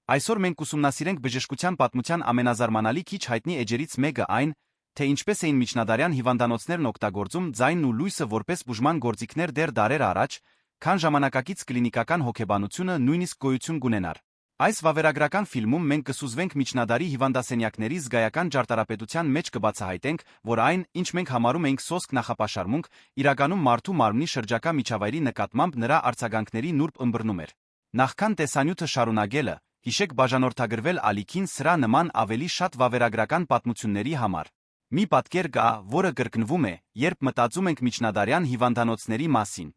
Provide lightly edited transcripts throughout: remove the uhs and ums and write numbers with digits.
Այսօր մենք ուսումնասիրենք բժշկության պատմության ամենազարմանալի քիչ հայտնի էջերից մեկը այն, թե ինչպես էին միջնադարյան հիվանդանոցներն օգտագործում ձայնն ու լույսը որպես բուժման գործիքներ դեռ դարեր առաջ, քան ժամանակակից կլինիկական հոգեբանությունը նույնիսկ գոյություն կունենար։ Այս վավերագրական ֆիլմում մենք կսուզվենք միջնադարի հիվանդասենյակների զգայական ճարտարապետության մեջ կբացահայտենք, որ այն, ինչ մենք համարում ենք սոսկ նախապաշարմունք, իրականում մարդու մարմնի շրջակա միջավայրի նկատմամբ նրա արձագանքների նուրբ ըմբռնում էր։ Նախքան տեսանյութը շարունակելը, հիշեք բաժանորդագրվել ալիքին սրա նման ավելի շատ վավերագրական պատմությունների համար։ Մի պատկեր կա, որը կրկնվում է, երբ մտածում ենք միջնադարյան հիվանդանոցների մասին։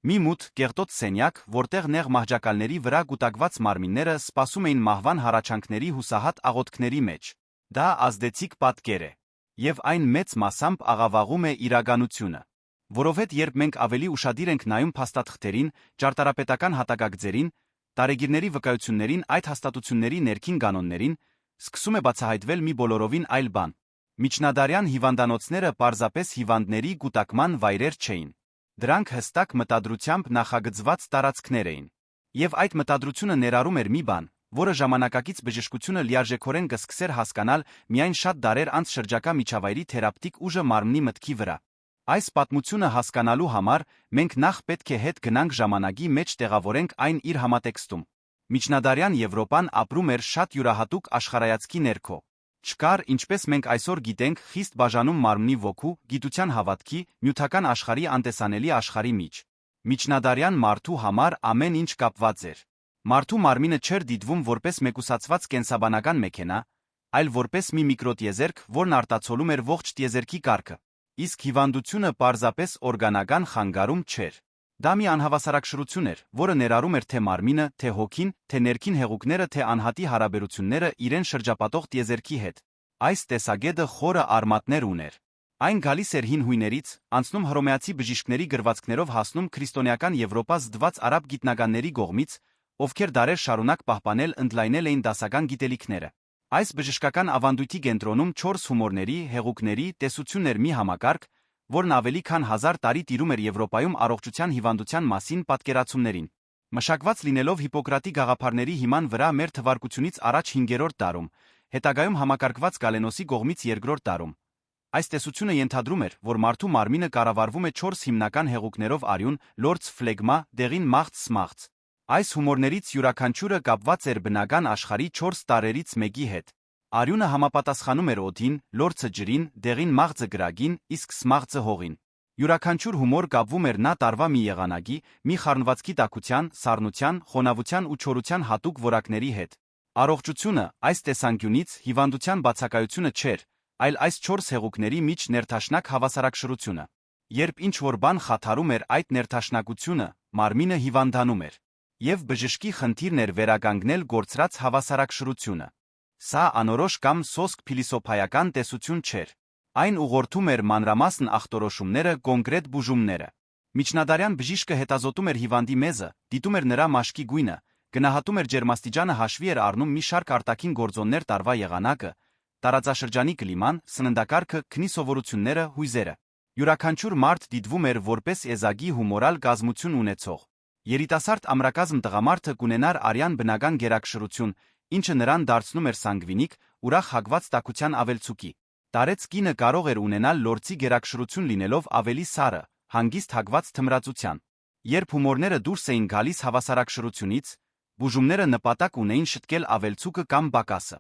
Մի մութ, կեղտոտ սենյակ, որտեղ նեղ մահճակալների վրա կուտակված մարմինները սպասում էին մահվան հառաչանքների հուսահատ աղոթքների մեջ։ Դա ազդեցիկ պատկեր է։ Եվ այն մեծ մասամբ աղավաղում է իրականությունը։ Որովհետև երբ մենք ավելի ուշադիր ենք նայում փաստաթղթերին, ճարտարապետական հատակագծերին, տարեգիրների վկայություններին, այդ հաստատությունների ներքին կանոններին, սկսում է բացահայտվել մի բոլորովին այլ բան։ Միջնադարյան հիվանդանոցները պարզապես հիվանդների կուտակման վայրեր չէին։ Դրանք հստակ մտադրությամբ նախագծված տարածքներ էին։ Եվ այդ մտադրությունը ներառում էր մի բան, որը ժամանակակից բժշկությունը լիարժեքորեն կսկսեր հասկանալ միայն շատ դարեր անց շրջակա միջավայրի թերապտիկ ուժը մարմնի մտքի վրա։ Այս պատմությունը հասկանալու համար մենք նախ պետք է հետ գնանք ժամանակի մեջ տեղավորենք այն իր համատեքստում։ Միջնադարյան Եվրոպան ապրում էր շատ յուրահատուկ աշխարհայացքի ներքո։ Չկար, ինչպես մենք այսօր գիտենք, խիստ բաժանում մարմնի ոգու, գիտության հավատքի, նյութական աշխարհի անտեսանելի աշխարհի մեջ։ Միջնադարյան մարդու համար ամեն ինչ կապված էր։ Մարդու մարմինը չէր դիտվում որպես մեկուսացված կենսաբանական մեքենա, այլ որպես մի միկրոտիեզերք, որն արտացոլում էր ողջ տիեզերքի կարգը։ Իսկ հիվանդությունը պարզապես օրգանական խանգարում չէր։ Դա մի անհավասարակշռություն էր, որը ներառում էր թե մարմինը, թե հոգին, թե ներքին հեղուկները, թե անհատի հարաբերությունները իրեն շրջապատող տիեզերքի հետ։ Այս տեսակետը խորը արմատներ ուներ։ Այն գալիս էր հին հույներից, անցնում հռոմեացի բժիշկների գրվածքներով հասնում քրիստոնեական Եվրոպա զդված արաբ գիտնականների կողմից, ովքեր դարեր շարունակ պահպանել ընդլայնել էին դասական գիտելիքները։ Այս բժշկական ավանդույթի կենտրոնում 4 հումորների, հեղուկների տեսություններ մի համակարգ, որն ավելի քան 1000 տարի տիրում էր Եվրոպայում առողջության հիվանդության մասին պատկերացումներին։ Մշակված լինելով Հիպոկրատի գաղափարների հիման վրա մեր թվարկությունից առաջ 5-րդ դարում, հետագայում համակարգված Գալենոսի կողմից 2-րդ դարում, այս տեսությունը ենթադրում էր, որ մարդու մարմինը կառավարվում է 4 հիմնական հեղուկներով արյուն, լորձ, ֆլեգմա, դեղին մաղձ, սմաղձ։ Այս հումորներից յուրաքանչյուրը կապված էր բնական աշխարհի 4 տարրերից մեկի հետ։ Արյունը համապատասխանում էր օդին, լորձը ջրին, դեղին մաղձը գրագին, իսկ սմաղձը հողին։ Յուրաքանչյուր հումոր կապվում էր նա տարվա մի եղանակի, մի խառնվածքի տաքության, սառնության, խոնավության ու չորության հատուկ որակների հետ։ Առողջությունը այս տեսանկյունից հիվանդության բացակայությունը չէր, այլ այս 4 հեղուկների միջ ներթաշնակ հավասարակշռությունը։ Երբ ինչ-որ բան խաթարում էր այդ ներթաշնակությունը, մարմինը հիվանդանում էր։ Եվ բժշկի խնդիրն էր վերականգնել կորցրած հավասարակշռությունը։ Սա անորոշ կամ սոսկ փիլիսոփայական տեսություն չէր։ Այն ուղղորդում էր մանրամասն ախտորոշումները, կոնկրետ բուժումները։ Միջնադարյան բժիշկը հետազոտում էր հիվանդի մեզը, դիտում էր նրա մաշկի գույնը, գնահատում էր ջերմաստիճանը, հաշվի էր առնում մի շարք արտաքին գործոններ, տարվա եղանակը, տարածաշրջանի կլիման, սննդակարգը, քնի սովորությունները, հույզերը։ Յուրաքանչյուր մարդ դիտվում էր որպես էզագի հումորալ կազմություն ունեցող։ Երիտասարդ ամրակազմ տղամարդը կունենար արյան բնական գերակշռություն, ինչը նրան դարձնում էր սանգվինիկ, ուրախ հագված տաքության ավելցուկի։ Տարեց կինը կարող էր ունենալ լորձի գերակշռություն լինելով ավելի սառը, հանգիստ հագված թմրածության։ Երբ հումորները դուրս էին գալիս հավասարակշռությունից, բուժումները նպատակ ունեին շտկել ավելցուկը կամ բակասը։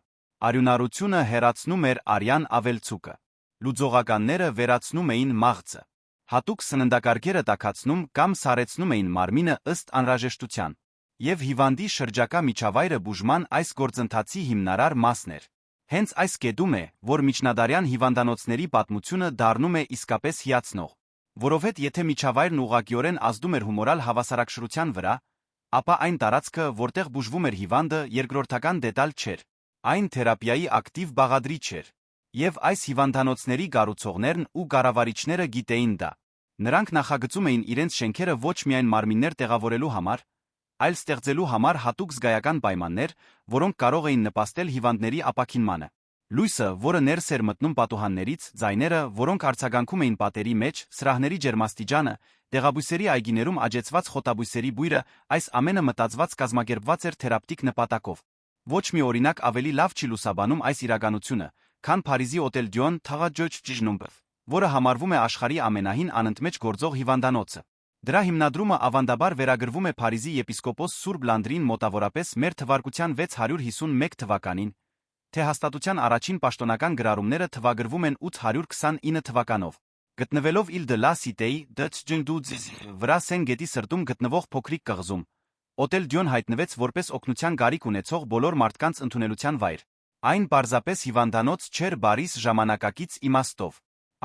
Արյունարությունը հեռացնում էր արյան ավելցուկը։ Լուծողականները վերացնում էին մաղձը։ Հատուկ սննդակարգերը տաքացնում կամ սառեցնում էին մարմինը ըստ անհրաժեշտության։ Եվ հիվանդի շրջակա միջավայրը բուժման այս գործընթացի հիմնարար մասն էր։ Հենց այս կետում է, որ միջնադարյան հիվանդանոցների պատմությունը դառնում է իսկապես հիացնող։ Որովհետև եթե միջավայրն ուղղակիորեն ազդում էր հումորալ հավասարակշռության վրա, ապա այն տարածքը, որտեղ բուժվում էր հիվանդը, երկրորդական դետալ չէր։ Այն թերապիայի ակտիվ բաղադրիչ էր։ Եվ այս հիվանդանոցների կառուցողներն ու կառավարիչները գիտեին դա։ Նրանք նախագծում էին իրենց շենքերը ոչ միայն մարմիններ տեղավորելու համար, այլ ստեղծելու համար հատուկ զգայական պայմաններ, որոնք կարող էին նպաստել հիվանդների ապաքինմանը։ Լույսը, որը ներս էր մտնում պատուհաններից, ձայները, որոնք արձագանքում էին պատերի մեջ, սրահների ջերմաստիճանը, դեղաբույսերի այգիներում աճեցված խոտաբույսերի բույրը, այս ամենը մտածված կազմակերպված էր թերապտիկ նպատակով։ Ոչ մի օրինակ ավելի լավ չի լուսաբանում այս իրականությունը, քան Փարիզի Օտել Դյոն թաղաճոճ ճիժնումբը, որը համարվում է աշխարհի ամենահին անընդմեջ գործող հիվանդանոցը։ Դրա հիմնադրումը ավանդաբար վերագրվում է Փարիզի եպիսկոպոս Սուրբ Լանդրին մոտավորապես մեր թվարկության 651 թվականին, թե հաստատության առաջին պաշտոնական գրառումները թվագրվում են 829 թվականով։ Գտնվելով Île de la Cité-ի վրա Սեն գետի սրտում գտնվող փոքրիկ կղզում, Օտել Դյոն հայտնվեց որպես օգնության գարիք ունեցող բոլոր մարդկանց ընդունելության վայր։ Այն պարզապես հիվանդանոց չէր բարիս ժամանակակից իմաստով։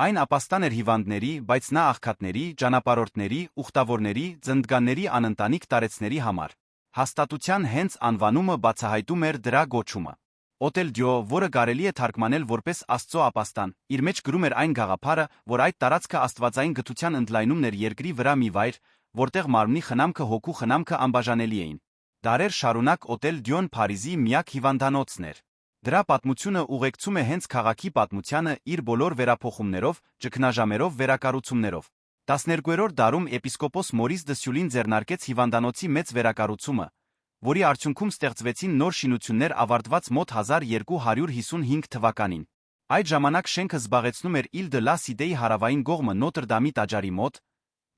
Այն ապաստան էր հիվանդների, բայց նա աղքատների, ճանապարհորդների, ուխտավորների, ծնդկանների անընտանիք տարեցների համար։ Հաստատության հենց անվանումը բացահայտում էր դրա գոչումը։ Օտել Դյո, որը կարելի է թարգմանել որպես Աստծո ապաստան, իր մեջ գրում էր այն գաղափարը, որ այդ տարածքը աստվածային գթության ընդլայնումն էր երկրի վրա մի վայր, որտեղ մարմնի խնամքը հոգու խնամքը անբաժանելի էին։ Դարեր շարունակ Օտել Դյոն Փարիզի միակ հիվանդանոցն էր։ Դրա պատմությունը ուղեկցում է հենց քաղաքի պատմությանը իր բոլոր վերափոխումներով, ճգնաժամերով, վերակառուցումներով։ 12-րդ դարում եպիսկոպոս Մորիս դը Սյուլին ձեռնարկեց հիվանդանոցի մեծ վերակառուցումը, որի արդյունքում ստեղծվեցին նոր շինություններ ավարտված մոտ 1255 թվականին։ Այդ ժամանակ շենքը զբաղեցնում էր Île de la Cité-ի հարավային կողմը Նոթր Դամի տաճարի մոտ,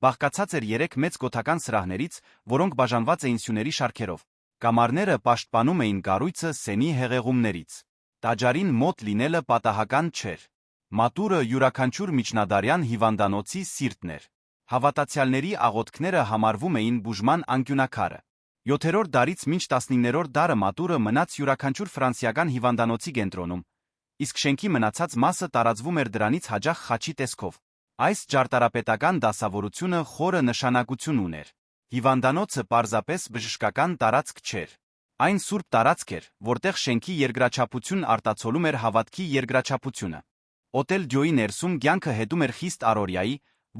բաղկացած էր 3 մեծ գոթական սրահներից, որոնք բաժանված էին սյուների շարքերով։ Կամարները պաշտպանում էին կառույցը Սենի հեղեղումներից։ Տաճարին մոտ լինելը պատահական չէր։ Մատուրը յուրաքանչյուր միջնադարյան հիվանդանոցի սիրտն էր։ Հավատացյալների աղոթքները համարվում էին բուժման անկյունակարը։ 7-րդ դարից մինչ 19-րդ դարը Մատուրը մնաց յուրաքանչյուր ֆրանսիական հիվանդանոցի կենտրոնում, իսկ շենքի մնացած մասը տարածվում էր դրանից հաճախ խաչի տեսքով։ Այս ճարտարապետական դասավորությունը խորը նշանակություն ուներ։ Հիվանդանոցը պարզապես բժշկական տարածք չէր։ Այն սուրբ տարածք էր, որտեղ շենքի երկրաչափությունն արտացոլում էր հավատքի երկրաչափությունը։ Օտել Դյոյի ներսում կյանքը հետում էր խիստ առօրյայի,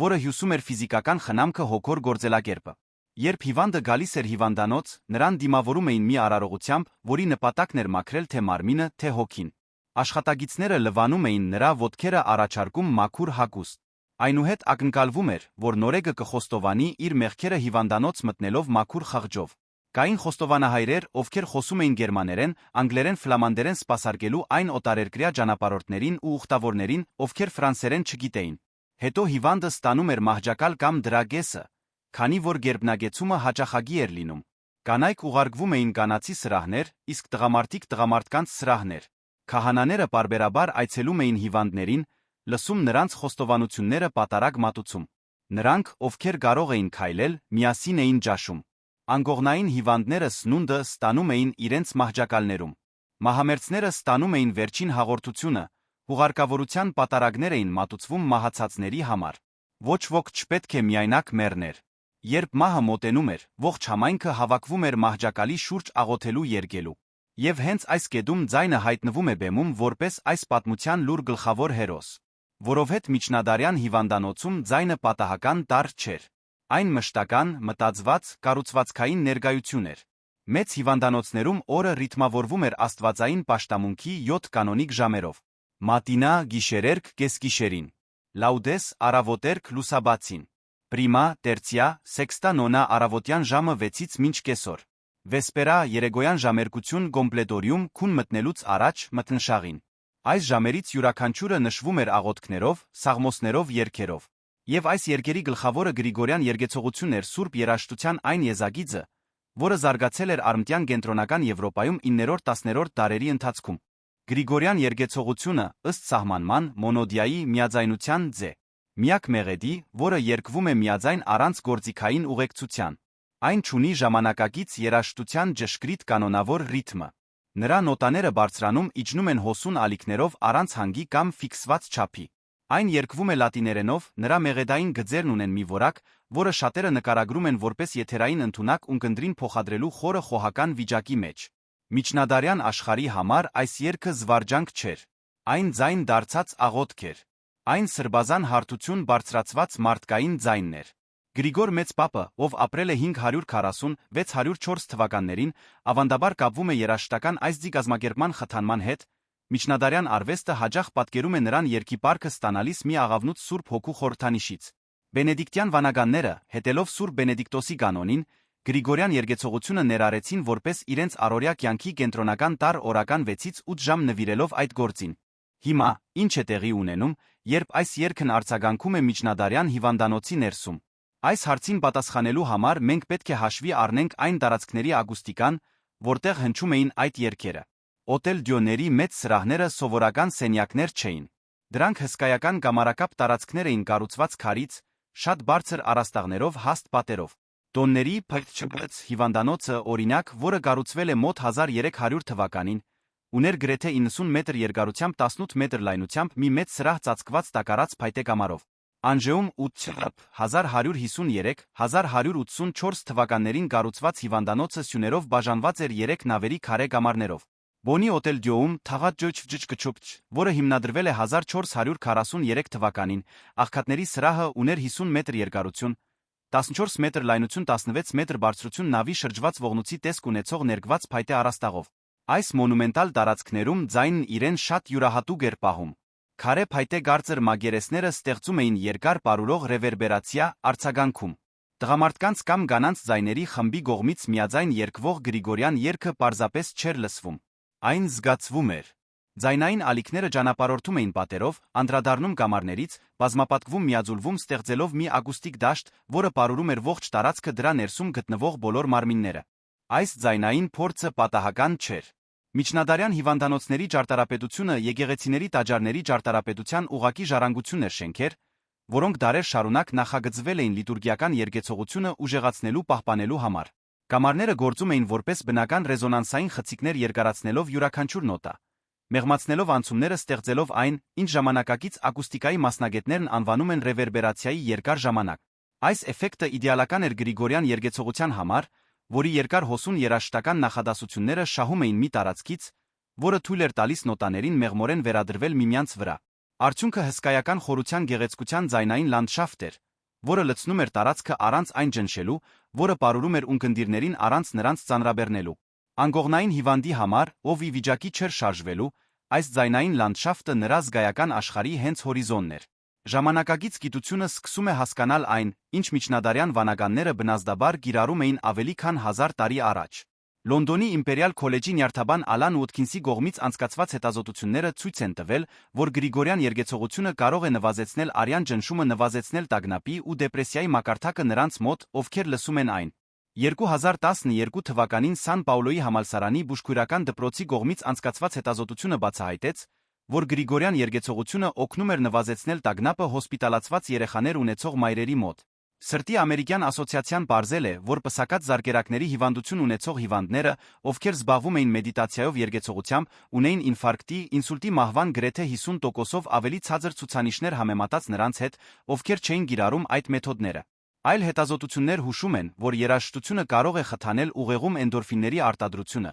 որը հյուսում էր ֆիզիկական խնամքը հոգոր գործելակերպը։ Երբ հիվանդը գալիս էր հիվանդանոց, նրան դիմավորում էին մի արարողությամբ, որի նպատակն էր մաքրել թե մարմինը, թե հոգին։ Աշխատագիցները լվանում էին նրա ոտքերը, առաջարկում մաքուր հագուստ։ Այնուհետ ակնկալվում էր, որ նորեգը կխոստովանի իր մեղքերը հիվանդանոց մտնելով մաքուր խղճով։ Կային խոստովանահայրեր, ովքեր խոսում էին գերմաներեն, անգլերեն, ֆլամանդերեն սպասարկելու այն օտարերկրյա ճանապարհորդներին ու ուխտավորներին, ովքեր ֆրանսերեն չգիտեին։ Հետո հիվանդը ստանում էր մահճակալ կամ դրագեսը, քանի որ գերբնագեցումը հաճախագի էր լինում։ Կանայք ուղարկվում էին կանացի սրահներ, իսկ տղամարդիկ տղամարդկանց սրահներ։ Քահանաները պարբերաբար այցելում էին հիվանդներին, լսում նրանց խոստովանությունները, պատարագ մատուցում։ Նրանք, ովքեր կարող էին քայլել, միասին էին ճաշում։ Անգողնային հիվանդները սնունդը ստանում էին իրենց մահճակալներում։ Մահամերձները ստանում էին վերջին հաղորդությունը, հուղարկավորության պատարագներ էին մատուցվում մահացածների համար։ Ոչ ոք չպետք է միայնակ մեռներ։ Երբ մահը մոտենում էր, ողջ համայնքը հավաքվում էր մահճակալի շուրջ աղոթելու երգելու։ Եվ հենց այս կետում ձայնը հայտնվում է բեմում որպես այս պատմության լուր գլխավոր հերոս։ Որովհետ միջնադարյան հիվանդանոցում ձայնը պատահական տառ չէր։ Այն մշտական, մտածված, կառուցվածքային ներկայություն էր։ Մեծ հիվանդանոցներում օրը ռիթմավորվում էր աստվածային պաշտամունքի 7 կանոնիկ ժամերով։ Մատինա, գիշերերք, կեսգիշերին։ Լաուդես, առավոտերք, լուսաբացին։ Պրիմա, տերցիա, սեքստա նոնա առավոտյան ժամը 6-ից մինչ կեսօր։ Վեսպերա, երեկոյան ժամերկություն, կոմպլետորիում, քուն մտնելուց առաջ, մթնշաղին։ Այս ժամերից յուրաքանչյուրը նշվում էր աղոթքներով, սաղմոսներով, երգերով։ Եվ այս երգերի գլխավորը Գրիգորյան երգեցողությունն էր, սուրբ երաժշտության այն եզագիծը, որը զարգացել էր արմտյան կենտրոնական Եվրոպայում 9-10-րդ դարերի ընթացքում։ Գրիգորյան երգեցողությունը, ըստ սահմանման, մոնոդիայի միաձայնության ձե։ Միակ մեղեդի, որը երգվում է միաձայն առանց գործիքային ուղեկցության։ Այն չունի ժամանակակից երաժշտության ճշգրիտ կանոնավոր ռիթմը։ Նրա նոտաները բարձրանում իջնում են հոսուն ալիքներով առանց հանգի կամ ֆիքսված չափի։ Այն երգվում է լատիներենով, նրա մեղեդային գծերն ունեն մի որակ, որը շատերը նկարագրում են որպես եթերային ընդունակ ունկնդրին փոխադրելու խորը խոհական վիճակի մեջ։ Միջնադարյան աշխարհի համար այս երգը զվարճանք չէր։ Այն ձայն դարձած աղոթք էր։ Այն սրբազան հարթություն բարձրացված մարդկային ձայնն էր։ Գրիգոր Մեծ Պապը, ով ապրել է 540-604 թվականներին, ավանդաբար կապվում է երաժշտական այս ձիգազմակերպման խթանման հետ, միջնադարյան արվեստը հաճախ պատկերում է նրան երգի պարքը ստանալիս մի աղավնուտ Սուրբ Հոգու խորհրդանիշից։ Բենեդիկտյան վանականները, հետելով Սուրբ Բենեդիկտոսի կանոնին, Գրիգորյան երգեցողությունը ներառեցին որպես իրենց առօրյա կյանքի կենտրոնական տար օրական 6-ից 8 ժամ նվիրելով այդ գործին։ Հիմա, ինչ է տեղի ունենում, երբ այս երգն արձագանքում է միջնադարյան հիվանդանոցի ներսում։ Այս հարցին պատասխանելու համար մենք պետք է հաշվի առնենք այն տարածքների ակուստիկան, որտեղ հնչում էին այդ երգերը։ Օտել Դյոների մեծ սրահները սովորական սենյակներ չէին։ Դրանք հսկայական կամարակապ տարածքներ էին կառուցված քարից, շատ բարձր առաստաղներով հաստ պատերով։ Տոնների փայտչպած հիվանդանոցը, օրինակ, որը կառուցվել է մոտ 1300 թվականին, ուներ գրեթե 90 մետր երկարությամբ 18 մետր լայնությամբ մի մեծ սրահ ծածկված տակառած փայտե կամարով։ Անժեում 1183-1184 թվականներին կառուցված հիվանդանոցը սյուներով բաժանված էր 3 նավերի քարե կամարներով։ Բոնի Օտել Դյոում թաղաճճճճճճ, որը հիմնադրվել է 1443 թվականին, աղքատների սրահը ուներ 50 մետր երկարություն, 14 մետր լայնություն, 16 մետր բարձրություն նավի շրջված ողնուցի տեսք ունեցող ներկված փայտե առաստաղով։ Այս մոնումենտալ տարածքներում ձայնն իրեն շատ յուրահատուկ էր պահում։ Քարե փայտե գարծր մագերեսները ստեղծում էին երկար պարուրող ռևերբերացիա արձագանքում։ Տղամարդկանց կամ կանանց ձայների խմբի կողմից միաձայն երգվող Գրիգորյան երգը պարզապես չէր լսվում։ Այն զգացվում էր։ Ձայնային ալիքները ճանապարհորդում էին պատերով, անդրադառնում կամարներից, բազմապատկվում, միաձուլվում, ստեղծելով մի ակուստիկ դաշտ, որը պարուրում էր ողջ տարածքը, դրա ներսում գտնվող բոլոր մարմինները։ Այս ձայնային փորձը պատահական չէր։ Միջնադարյան հիվանդանոցների ճարտարապետությունը եկեղեցիների տաճարների ճարտարապետության ուղղակի ժառանգությունն էր, շենքեր, որոնք դարեր շարունակ նախագծվել էին լիտուրգիական երգեցողությունը ուժեղացնելու պահպանելու համար։ Կամարները գործում էին որպես բնական ռեզոնանսային խցիկներ, երկարացնելով յուրաքանչյուր նոտա, մեղմացնելով անցումները, ստեղծելով այն, ինչ ժամանակակից ակուստիկայի մասնագետներն անվանում են ռևերբերացիայի երկար ժամանակ։ Այս էֆեկտը իդեալական էր Գրիգորյան երգեցողության համար, որի երկար հոսուն երաժշտական նախադասությունները շահում էին մի տարածքից, որը թույլ էր տալիս նոտաներին մեղմորեն վերադրվել միմյանց վրա։ Արդյունքը հսկայական խորության գեղեցկության ձայնային լանդշաֆտ էր, որը լցնում էր տարածքը առանց այն ջնշելու, որը պարուրում էր ունկնդիրներին առանց նրանց ծանրաբեռնելու։ Անկողնային հիվանդի համար, ով ի վիճակի չէր շարժվելու, այս ձայնային լանդշաֆտը նրա զգայական աշխարհի հենց հորիզոնն էր։ Ժամանակակից գիտությունը սկսում է հասկանալ այն, ինչ միջնադարյան վանականները բնազդաբար կիրառում էին ավելի քան 1000 տարի առաջ։ Լոնդոնի Իմպերիալ քոլեջի նյարդաբան Ալան Ուոտքինսի կողմից անցկացված հետազոտությունները ցույց են տվել, որ Գրիգորյան երգեցողությունը կարող է նվազեցնել արյան ճնշումը, նվազեցնել տագնապի ու դեպրեսիայի մակարդակը նրանց մոտ, ովքեր լսում են այն։ 2012 թվականին Սան Պաուլոյի համալսարանի բուժքույրական դպրոցի կողմից անցկացված հետազոտությունը բացահայտեց, որ Գրիգորյան երգեցողությունը օգնում էր նվազեցնել տագնապը հոսպիտալացված երեխաներ ունեցող մայրերի մոտ։ Սրտի ամերիկյան ասոցիացիան պարզել է, որ պսակած զարկերակների հիվանդություն ունեցող հիվանդները, ովքեր զբաղվում էին մեդիտացիայով երգեցողությամբ, ունեին ինֆարկտի, ինսուլտի մահվան գրեթե 50%-ով ավելի ցածր ցուցանիշներ համեմատած նրանց հետ, ովքեր չէին կիրառում այդ մեթոդները։ Այլ հետազոտություններ հուշում են, որ երաժշտությունը կարող է խթանել ուղեղում էնդորֆինների արտադրությունը,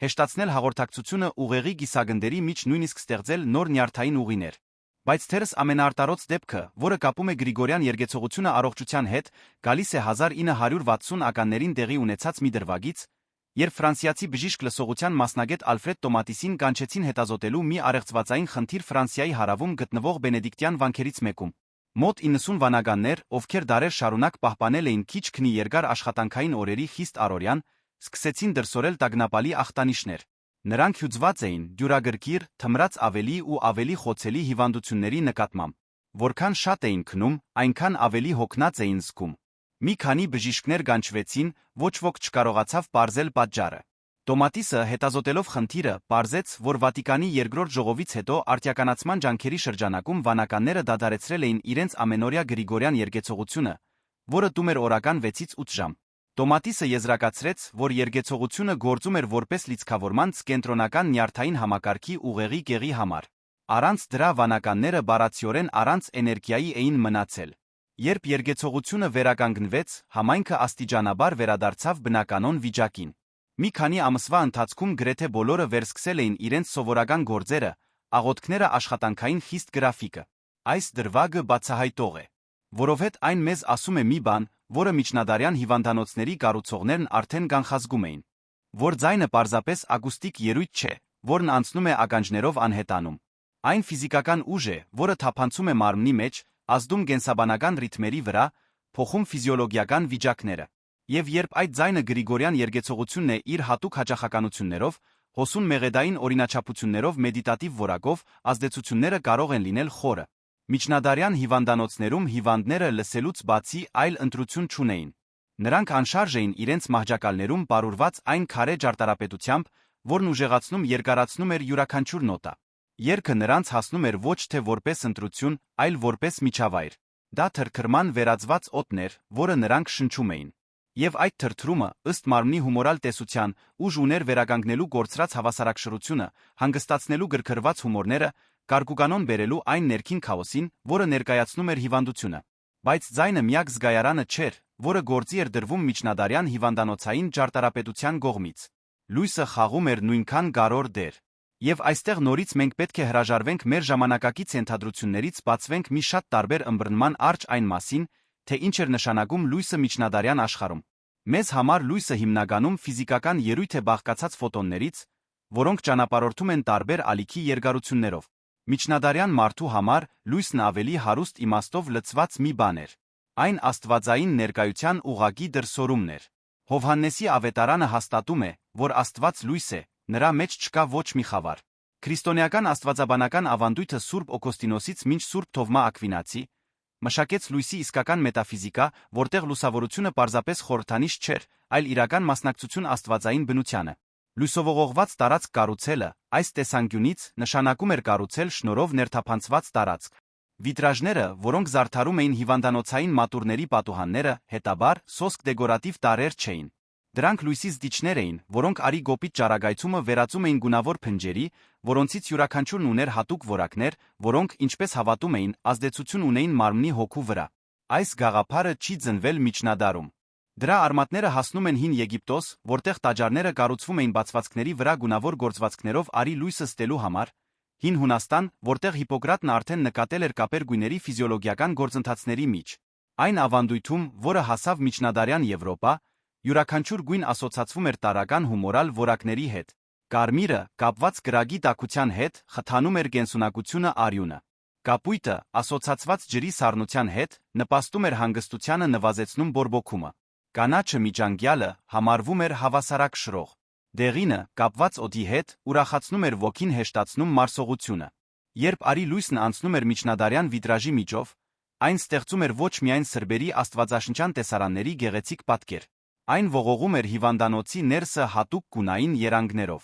հեշտացնել հաղորդակցությունը ուղեղի կիսագնդերի մեջ, նույնիսկ ստեղծել նոր նյարդային ուղիներ։ Բայց թերս ամենաարտարոց դեպքը, որը կապում է Գրիգորյան երգեցողությունը առողջության հետ, գալիս է 1960-ականներին տեղի ունեցած մի դրվագից, երբ ֆրանսիացի բժիշկ լսողության մասնագետ Ալֆրեդ Տոմատիսին կանչեցին հետազոտելու մի առեղծվածային խնդիր Ֆրանսիայի հարավում գտնվող բենեդիկտյան վանքերից մեկում։ Մոտ 90 վանականներ, ովքեր դարեր շարունակ պահպանել էին քիչ-քնի երկար աշխատանքային օրերի խիստ առօրյան, սկսեցին դրսորել տագնապալի ախտանիշներ։ Նրանք հյուծված էին դյուրագրքիր, թմրած ավելի ու ավելի խոցելի հիվանդությունների նկատմամբ։ Որքան շատ էին քնում, այնքան ավելի հոգնած էին զգում։ Մի քանի բժիշկներ կանչվեցին, ոչ ոք չկարողացավ պարզել պատճառը։ Տոմատիսը, հետազոտելով խնդիրը, պարզեց, որ Վատիկանի երկրորդ ժողովից հետո արտիականացման ջանքերի շրջանակում վանականները դադարեցրել էին իրենց ամենօրյա Գրիգորյան երգեցողությունը, որը տում էր օրական 6-ից 8 ժամ։ Տոմատիսը եզրակացրեց, որ երգեցողությունը գործում էր որպես լիցքավորման կենտրոնական նյարդային համակարգի ուղեղի կեղի համար։ Առանց դրա վանականները բառացիորեն առանց էներգիայի էին մնացել։ Երբ երգեցողությունը վերականգնվեց, համայնքը աստիճանաբար վերադարձավ բնականոն վիճակին։ Մի քանի ամսվա ընթացքում գրեթե բոլորը վերսկսել էին իրենց սովորական գործերը, աղոթքները, աշխատանքային խիստ գրաֆիկը։ Այս դրվագը բացահայտող է, որովհետև այն մեզ ասում է մի բան, որը միջնադարյան հիվանդանոցների կառուցողներն արդեն կանխազգում էին, որ ձայնը պարզապես ակուստիկ ելույթ չէ, որն անցնում է ականջներով անհետանում։ Այն ֆիզիկական ուժ է, որը թափանցում է մարմնի մեջ, ազդում կենսաբանական ռիթմերի վրա, փոխում ֆիզիոլոգիական վիճակները։ Եվ երբ այդ ձայնը Գրիգորյան երգեցողությունն է իր հատուկ հաճախականություններով, հոսուն մեղեդային օրինաչափություններով մեդիտատիվ որակով, ազդեցությունները կարող են լինել խորը։ Միջնադարյան հիվանդանոցներում հիվանդները լսելուց բացի այլ ընտրություն չունեին։ Նրանք անշարժ էին իրենց մահճակալներում պարուրված այն քարե ջարդարապետությամբ, որն ուժեղացնում երկարացնում էր յուրաքանչյուր նոտա։ Երգը նրանց հասնում էր ոչ թե որպես ընտրություն, այլ որպես միջավայր։ Դա թրքրման վերածված օդն էր, որը նրանք շնչում էին։ Եվ այդ թրթրումը, ըստ մարմնի հումորալ տեսության, ուժ ուներ վերականգնելու կորցրած հավասարակշռությունը, հանգստացնելու գրգռված հումորները, կարգուկանոն բերելու այն ներքին քաոսին, որը ներկայացնում էր հիվանդությունը։ Բայց ձայնը միակ զգայարանը չէր, որը գործի էր դրվում միջնադարյան հիվանդանոցային ջարդարապետության կողմից։ Լույսը խաղում էր նույնքան կարևոր դեր։ Եվ այստեղ նորից մենք պետք է հրաժարվենք մեր ժամանակակից ենթադրություններից, բացվենք մի շատ տարբեր ըմբռնման արջ այն մասին, թե ինչ էր նշանակում լույսը միջնադարյան աշխարհում։ Մեզ համար լույսը հիմնականում ֆիզիկական ելույթ է բաղկացած ֆոտոններից, որոնք ճանապարհորդում են տարբեր ալիքի երկարություններով։ Միջնադարյան մարդու համար լույսն ավելի հարուստ իմաստով լցված մի բան էր։ Այն աստվածային ներկայության ուղղակի դրսևորումն էր։ Հովհաննեսի ավետարանը հաստատում է, որ Աստված լույս է, նրա մեջ չկա ոչ մի խավար։ Քրիստոնեական աստվածաբանական ավանդույթը Սուրբ Օգոստինոսից մինչ Սուրբ Թովմա Ակվինացի մշակեց լույսի իսկական մետաֆիզիկա, որտեղ լուսավորությունը պարզապես խորհրդանիշ չէր, այլ իրական մասնակցություն աստվածային բնությանը։ Լույսովողողված տարածք կառուցելը, այս տեսանկյունից, նշանակում էր կառուցել շնորհով ներթափանցված տարածք։ Վիտրաժները, որոնք զարդարում էին հիվանդանոցային մատուրների պատուհանները, հետաբար սոսկ դեկորատիվ տարրեր չէին։ Դրանք լույսի զդիչներ էին, որոնք արի գոպիտ ճառագայթումը վերածում էին գունավոր փնջերի, որոնցից յուրաքանչյուրն ուներ հատուկ որակներ, որոնք, ինչպես հավատում էին, ազդեցություն ունեին մարմնի հոգու վրա։ Այս գաղափարը չի ծնվել միջնադարում։ Դրա արմատները հասնում են Հին Եգիպտոս, որտեղ տաճարները կառուցվում էին բացվածքների վրա գունավոր գործվածքներով արի լույսը ստելու համար, Հին Հունաստան, որտեղ Հիպոկրատն արդեն նկատել էր կապեր գույների ֆիզիոլոգիական գործընթացների միջ։ Այն ավանդույթում, որը հասավ միջնադարյան Եվրոպա, յուրաքանչյուր գույն ասոցացվում էր տարրական հումորալ որակների հետ։ Կարմիրը, կապված կրակի տաքության հետ, խթանում էր կենսունակությունը արյունը։ Կապույտը, ասոցացված ջրի սառնության հետ, նպաստում էր հանգստությանը նվազեցնում բորբոքումը։ Կանաչը միջանկյալը համարվում էր հավասարակշռող։ Դեղինը, կապված օդի հետ, ուրախացնում էր ոգին հեշտացնում մարսողությունը։ Երբ արի լույսն անցնում էր միջնադարյան վիտրաժի միջով, այն ստեղծում էր ոչ միայն սրբերի աստվածաշնչյան տեսարանների գեղեցիկ պատկեր, այն ողողում էր հիվանդանոցի ներսը հատուկ գունային երանգներով։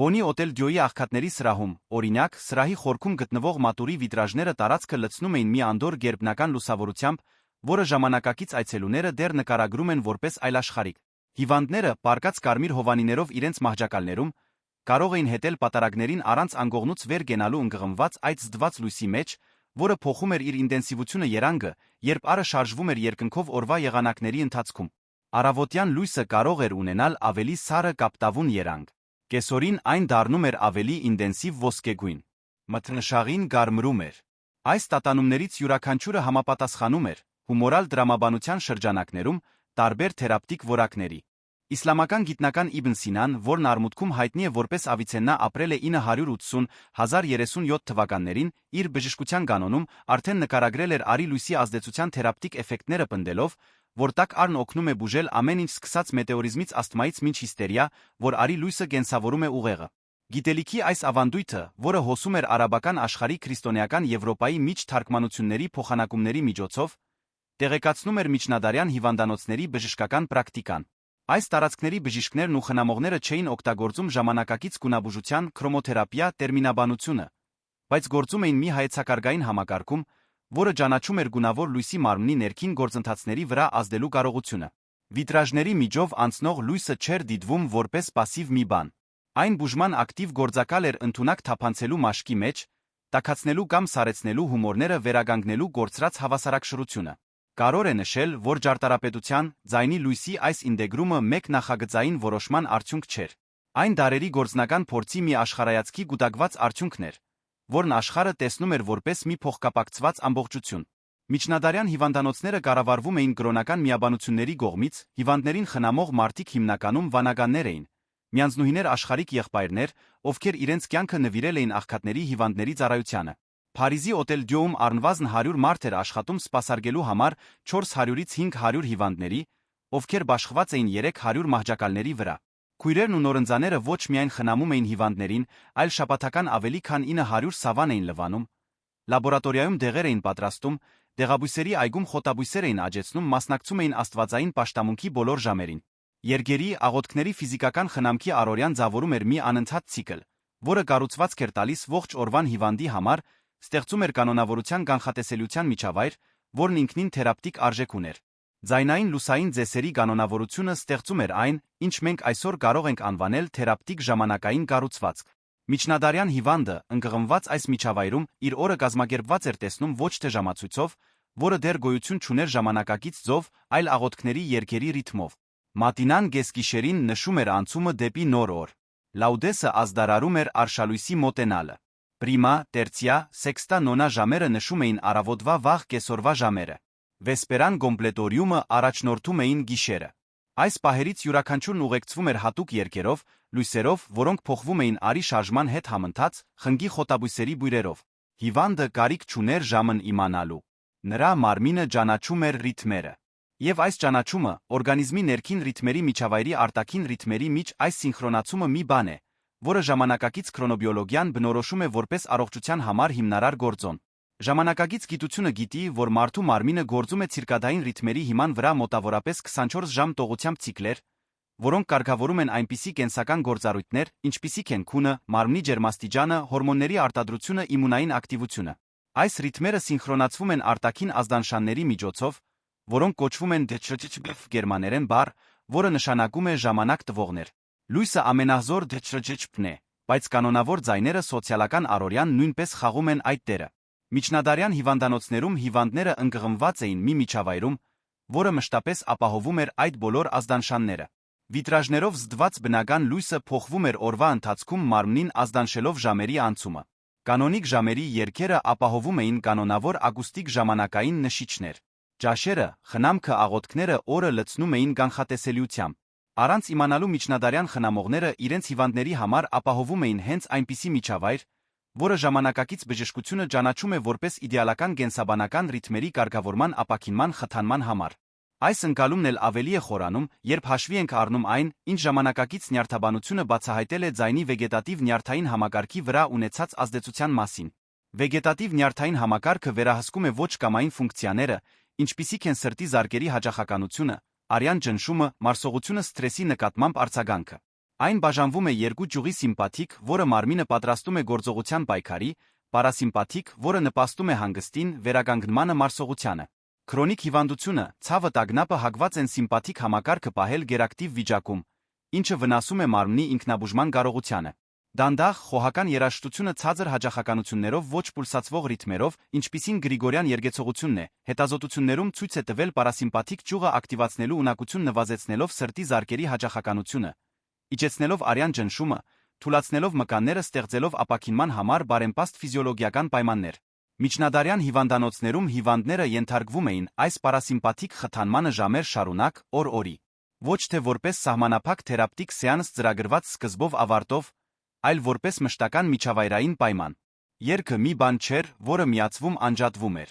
Բոնի Օտել-Դյոյի աղքատների սրահում, օրինակ, սրահի խորքում գտնվող մատուրի վիտրաժները տարածքը լցնում էին մի անդոր գերբնական լուսավորությամբ, որը ժամանակակից այցելուները դեռ նկարագրում են որպես այլաշխարհիկ։ Հիվանդները, պառկած կարմիր հովանիներով իրենց մահճակալներում, կարող էին հետել պատարագներին առանց անգողնուց վեր գնալու ընկղմված այդ զդված լույսի մեջ, որը փոխում էր իր ինտենսիվությունը երանգը, երբ առը շարժվում էր երկնքով օրվա եղանակների ընթացքում։ Առավոտյան լույսը կարող էր ունենալ ավելի սառը կապտավուն երանգ։ Կեսօրին այն դառնում էր ավելի ինտենսիվ ոսկեգույն։ Մթնշաղին կարմրում էր։ Այս տատանումներից յուրաքանչյուրը համապատասխանում էր հումորալ դրամաբանության շրջանակներում տարբեր թերապտիկ որակների։ Իսլամական գիտնական Իբն Սինան, որն արմուտքում հայտնի է որպես Ավիցեննա, ապրել է 980-1037 թվականներին, իր բժշկության կանոնում արդեն նկարագրել էր արի լույսի ազդեցության թերապտիկ էֆեկտները պնդելով, որ տաք առն օգնում է բուժել ամեն ինչ սկսած մետեորիզմից ասթմայից մինչ հիստերիա, որ արի լույսը կենսավորում է ուղեղը։ Գիտելիքի այս ավանդույթը, որը հոսում էր արաբական աշխարհի քրիստոնեական Եվրոպայի միջ թարգմանությունների փոխանակումների միջոցով, տեղեկացնում էր միջնադարյան հիվանդանոցների բժշկական պրակտիկան։ Այս տարածքների բժիշկներն ու խնամողները չէին օգտագործում ժամանակակից գունաբուժության քրոմոթերապիա տերմինաբանությունը, բայց գործում էին մի հայեցակարգային համակարգում, որը ճանաչում էր գունավոր լույսի մարմնի ներքին գործընթացների վրա ազդելու կարողությունը։ Վիտրաժների միջով անցնող լույսը չէր դիտվում որպես пассив մի բան։ Այն բուժման ակտիվ գործակալ էր ընդունակ թափանցելու մաշկի մեջ, տաքացնելու կամ սառեցնելու հումորները վերականգնելու կորցրած հավասարակշռությունը։ Կարևոր է նշել, որ ջարդարապետության, ձայնի լույսի այս ինտեգրումը մեկ նախագծային որոշման արդյունք չէր։ Այն դարերի գործնական փորձի մի աշխարհայացքի գուտակված արդյունքն էր, որն աշխարհը տեսնում էր որպես մի փոխկապակցված ամբողջություն։ Միջնադարյան հիվանդանոցները կառավարվում էին կրոնական միաբանությունների կողմից, հիվանդներին խնամող մարդիկ հիմնականում վանականներ էին, միանձնուհիներ աշխարհիկ եղբայրներ, ովքեր իրենց կյանքը նվիրել էին աղքատների հիվանդների ծառայությանը։ Փարիզի Օտել-Դյոյում առնվազն 100 մարդ էր աշխատում սպասարկելու համար 400-ից 500 հիվանդների, ովքեր բաշխված էին 300 մահճակալների վրա։ Քույրերն ու նորընձաները ոչ միայն խնամում էին հիվանդներին, այլ շաբաթական ավելի քան 900 սավան էին լվանում, լաբորատորիայում դեղեր էին պատրաստում, դեղաբույսերի այգում խոտաբույսեր էին աճեցնում, մասնակցում էին աստվածային պաշտամունքի բոլոր ժամերին։ Երգերի, աղոթքների ֆիզիկական խնամքի առօրյան ձևավորում էր մի անընդհատ ցիկլ, որը կառուցվածք էր տալիս ողջ օրվան հիվանդի համար, ստեղծում էր կանոնավորության կանխատեսելիության միջավայր, որն ինքնին թերապտիկ արժեք ուներ։ Ձայնային լուսային ծեսերի կանոնավորությունը ստեղծում էր այն, ինչ մենք այսօր կարող ենք անվանել թերապտիկ ժամանակային կառուցվածք։ Միջնադարյան հիվանդը, ընկղմված այս միջավայրում, իր օրը կազմակերպված էր տեսնում ոչ թե ժամացույցով, որը դեռ գոյություն չուներ ժամանակակից ձով, այլ աղոթքների երգերի ռիթմով։ Մատինան գեսգիշերին նշում էր անցումը դեպի նոր օր։ Լաուդեսը ազդարարում էր արշալույսի մոտենալը։ Պրիմա, տերցիա, սեքստա նոնա ժամերը նշում էին առավոտվա վաղ կեսօրվա ժամերը։ Վեսպերան կոմպլետորիումը առաջնորդում էին գիշերը։ Այս պահերից յուրաքանչյուրն ուղեկցվում էր հատուկ երգերով, լույսերով, որոնք փոխվում էին արի շարժման հետ համընթաց, խնգի խոտաբույսերի բույրերով։ Հիվանդը կարիք չուներ ժամն իմանալու։ Նրա մարմինը ճանաչում էր ռիթմերը։ Եվ այս ճանաչումը, օրգանիզմի ներքին ռիթմերի միջավայրի արտաքին ռիթմերի միջ այս սինխրոնացումը մի բան է, որը ժամանակակից քրոնոբիոլոգիան բնորոշում է որպես առողջության համար հիմնարար գործոն։ Ժամանակակից գիտությունը գիտի, որ մարդու մարմինը գործում է ցիրկադային ռիթմերի հիման վրա մոտավորապես 24 ժամ տողությամբ ցիկլեր, որոնք կարգավորում են այնպիսի կենսական գործառույթներ, ինչպիսիք են քունը, մարմնի ջերմաստիճանը, հորմոնների արտադրությունը, իմունային ակտիվությունը։ Այս ռիթմերը սինխրոնացվում են արտաքին ազդանշանների միջոցով, որոնք կոչվում են դեչրեչեչբեֆ գերմաներեն բառ, որը նշանակում է ժամանակ տվողներ։ Լույսը ամենահզոր դեչրեչեչբն է, բայց կանոնավոր ձայները սոցիալական առօրյան նույնպես խաղում են այդ դերը։ Միջնադարյան հիվանդանոցներում հիվանդները ընկղմված էին մի միջավայրում, որը մշտապես ապահովում էր այդ բոլոր ազդանշանները։ Վիտրաժներով զդված բնական լույսը փոխվում էր օրվա ընթացքում մարմնին ազդանշելով ժամերի անցումը։ Կանոնիկ ժամերի երգերը ապահովում էին կանոնավոր ակուստիկ ժամանակային նշիչներ։ Ճաշերը, խնամքը, աղոթքները օրը լցնում էին կանխատեսելիությամբ։ Առանց իմանալու միջնադարյան խնամողները իրենց հիվանդների համար ապահովում էին հենց այնպիսի միջավայր, որը ժամանակակից բժշկությունը ճանաչում է որպես իդեալական կենսաբանական ռիթմերի կարգավորման ապաքինման խթանման համար։ Այս ընկալումն էլ ավելի է խորանում, երբ հաշվի ենք առնում այն, ինչ ժամանակակից նյարդաբանությունը բացահայտել է ձայնի վեգետատիվ նյարդային համակարգի վրա ունեցած ազդեցության մասին։ Վեգետատիվ նյարդային համակարգը վերահսկում է ոչ կամային ֆունկցիաները, ինչպիսիք են սրտի զարկերի հաճախականությունը, արյան ճնշումը, մարսողությունը, սթրեսի նկատմամբ արձագանքը։ Այն բաժանվում է երկու ճյուղի՝ սիմպաթիկ, որը մարմինը պատրաստում է գործողության պայքարի, պարասիմպաթիկ, որը նպաստում է հանգստին, վերականգնմանը, մարսողությանը։ Քրոնիկ հիվանդությունը, ցավը, տագնապը հակված են սիմպաթիկ համակարգը պահել գերակտիվ վիճակում, ինչը վնասում է մարմնի ինքնաբուժման կարողությանը։ Դանդաղ, խոհական երաժշտությունը ցածր հաճախականություններով ոչ պուլսացվող ռիթմերով, ինչպիսին գրիգորյան երգեցողությունն է, հետազոտություններում ցույց է տվել պարասիմպաթիկ ճյուղը ակտիվացնելու ունակություն նվազեցնելով սրտի զարկերի հաճախականությունը, իջեցնելով արյան ճնշումը, թուլացնելով մկանները, ստեղծելով ապաքինման համար բարեմպաստ ֆիզիոլոգիական պայմաններ։ Միջնադարյան հիվանդանոցներում հիվանդները ենթարկվում էին այս պարասիմպաթիկ խթանմանը ժամեր շարունակ, օր-օրի։ Ոչ թե որպես սահմանափակ թերապտիկ սեանս ծրագրված սկզբով ավարտով, այլ որպես մշտական միջավայրային պայման։ Երգը մի բան չէր, որը միացվում անջատվում էր։